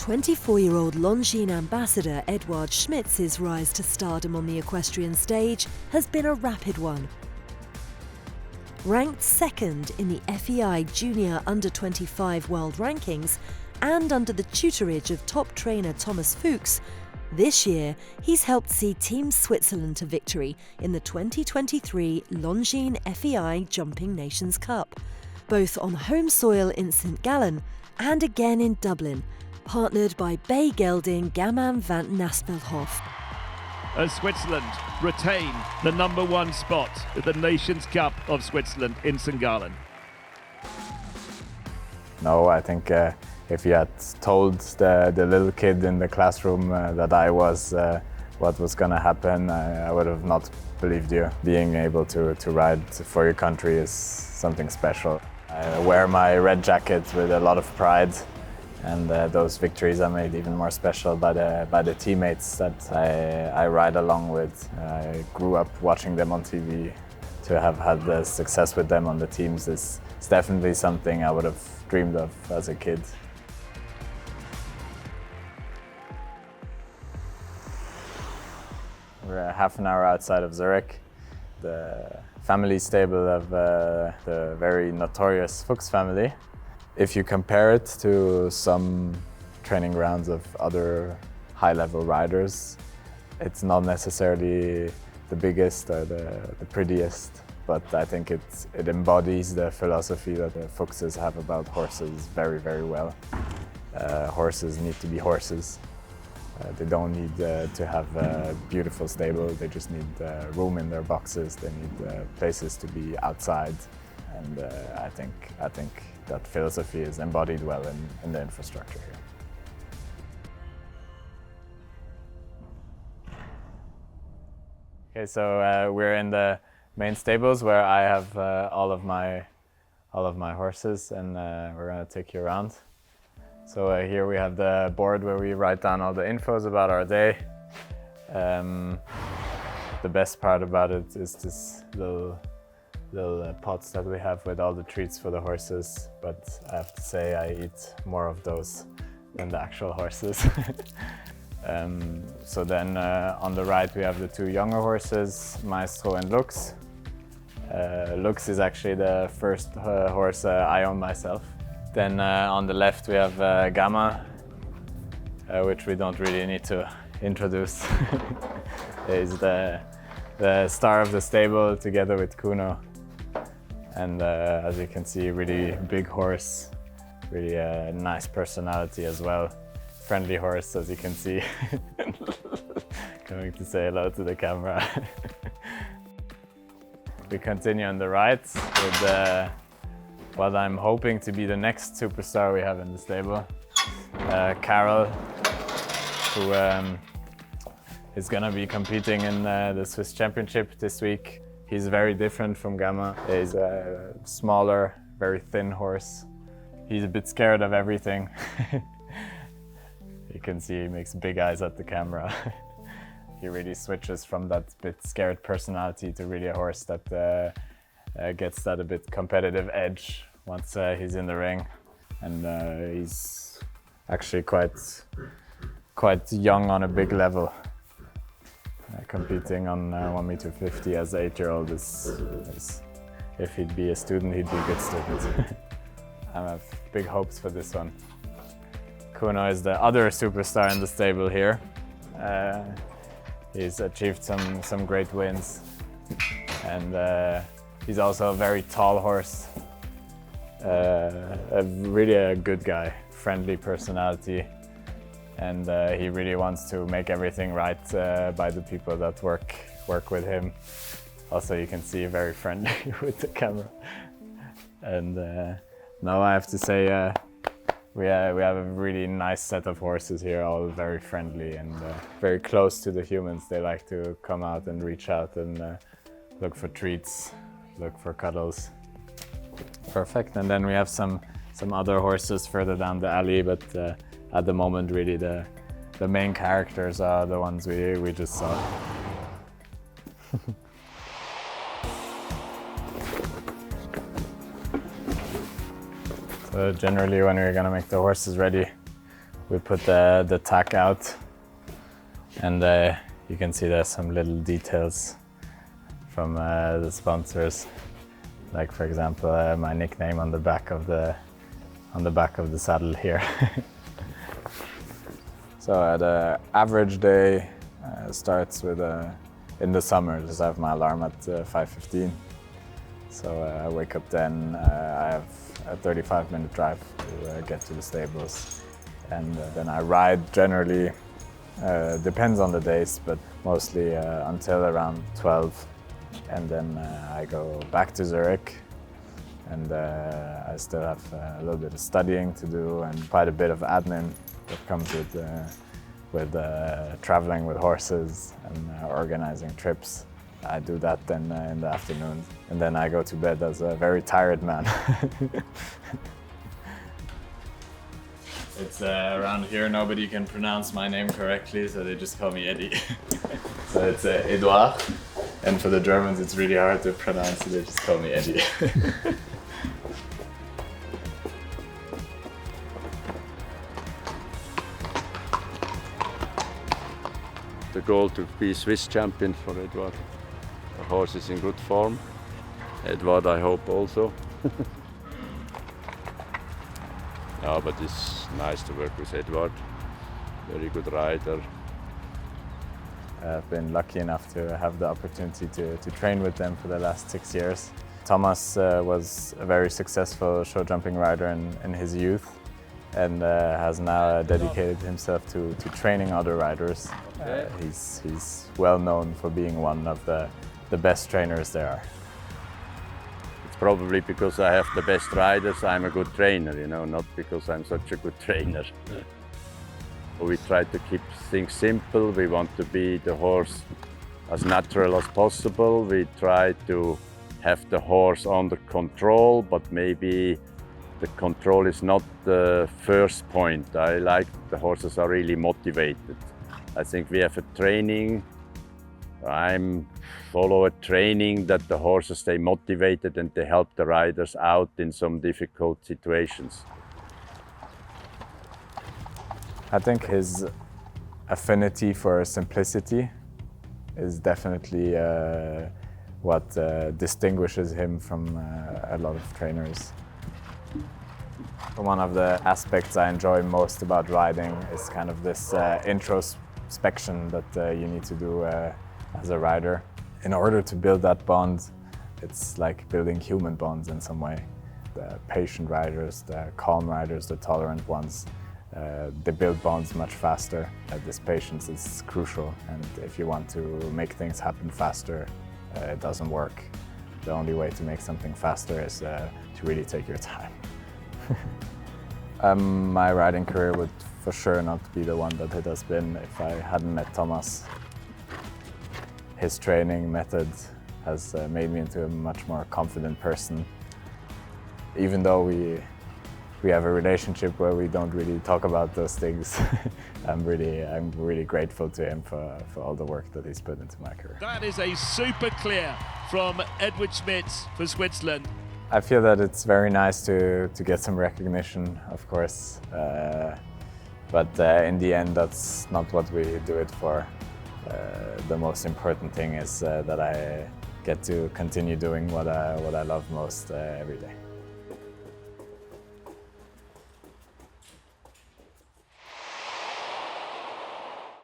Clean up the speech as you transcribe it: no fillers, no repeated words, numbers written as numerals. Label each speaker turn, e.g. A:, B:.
A: 24-year-old Longines Ambassador Edouard Schmitz's rise to stardom on the equestrian stage has been a rapid one. Ranked second in the FEI Junior Under-25 World Rankings and under the tutorage of top trainer Martin Fuchs, this year he's helped see Team Switzerland to victory in the 2023 Longines FEI Jumping Nations Cup, both on home soil in St.Gallen and again in Dublin, partnered by Bay Gelding Gammon van Naspelhof.
B: As Switzerland retain the #1 spot at the Nations Cup of Switzerland in St. Gallen.
C: No, I think if you had told the little kid in the classroom that I was what was going to happen, I would have not believed you. Being able to ride for your country is something special. I wear my red jacket with a lot of pride. And those victories are made even more special by the teammates that I ride along with. I grew up watching them on TV. To have had the success with them on the teams is definitely something I would have dreamed of as a kid. We're half an hour outside of Zurich. The family stable of the very notorious Fuchs family. If you compare it to some training grounds of other high-level riders, it's not necessarily the biggest or the prettiest, but I think it embodies the philosophy that the Fuchses have about horses very, very well. Horses need to be horses. They don't need to have a beautiful stable, they just need room in their boxes, they need places to be outside. And I think that philosophy is embodied well in the infrastructure here. Okay, so we're in the main stables where I have all of my horses, and we're gonna take you around. So here we have the board where we write down all the infos about our day. The best part about it is this little pots that we have with all the treats for the horses, but I have to say I eat more of those than the actual horses. So then on the right we have the two younger horses, Maestro and Lux. Lux is actually the first horse I own myself. Then on the left we have Gamma, which we don't really need to introduce. He's the star of the stable together with Kuno. And as you can see, really big horse, really nice personality as well. Friendly horse, as you can see. Coming to say hello to the camera. We continue on the right with what I'm hoping to be the next superstar we have in the stable. Carol, who is gonna be competing in the Swiss Championship this week. He's very different from Gamma. He's a smaller, very thin horse. He's a bit scared of everything. You can see he makes big eyes at the camera. He really switches from that bit scared personality to really a horse that gets that a bit competitive edge once he's in the ring. And he's actually quite young on a big level. Competing on 1.50 m as an 8-year-old is, if he'd be a student, he'd be a good student. I have big hopes for this one. Kuno is the other superstar in the stable here. He's achieved some great wins, and he's also a very tall horse. Really a good guy, friendly personality. And he really wants to make everything right by the people that work with him. Also, you can see very friendly with the camera. And now I have to say we have a really nice set of horses here, all very friendly and very close to the humans. They like to come out and reach out and look for treats, look for cuddles. Perfect. And then we have some other horses further down the alley, but at the moment, really, the main characters are the ones we just saw. So generally, when we're gonna make the horses ready, We put the tack out, and you can see there's some little details from the sponsors, like for example my nickname on the back of the saddle here. So the average day starts with in the summer. Just have my alarm at 5:15. So I wake up then. I have a 35-minute drive to get to the stables, and then I ride generally. Depends on the days, but mostly until around 12, and then I go back to Zurich, and I still have a little bit of studying to do and quite a bit of admin that comes with traveling with horses and organizing trips. I do that then in the afternoon, and then I go to bed as a very tired man. It's around here nobody can pronounce my name correctly, so they just call me Eddie. So it's Edouard, and for the Germans it's really hard to pronounce, so they just call me Eddie.
D: The goal to be Swiss champion for Edouard. The horse is in good form. Edouard, I hope, also. No, but it's nice to work with Edouard. Very good rider.
C: I've been lucky enough to have the opportunity to train with them for the last 6 years. Thomas was a very successful show jumping rider in his youth, and has now dedicated himself to training other riders. He's well known for being one of the best trainers there are.
D: It's probably because I have the best riders, I'm a good trainer, you know, not because I'm such a good trainer. We try to keep things simple. We want to be the horse as natural as possible. We try to have the horse under control, but maybe the control is not the first point. I like the horses are really motivated. I think we have a training. I follow a training that the horses stay motivated and they help the riders out in some difficult situations.
C: I think his affinity for simplicity is definitely what distinguishes him from a lot of trainers. One of the aspects I enjoy most about riding is kind of this introspection that you need to do as a rider. In order to build that bond, it's like building human bonds in some way. The patient riders, the calm riders, the tolerant ones, they build bonds much faster. This patience is crucial, and if you want to make things happen faster, it doesn't work. The only way to make something faster is to really take your time. My riding career would for sure not be the one that it has been if I hadn't met Thomas. His training method has made me into a much more confident person. Even though we have a relationship where we don't really talk about those things, I'm really grateful to him for all the work that he's put into my career.
B: That is a super clear from Edouard Schmitz for Switzerland.
C: I feel that it's very nice to get some recognition, of course, but in the end that's not what we do it for. The most important thing is that I get to continue doing what I love most every day.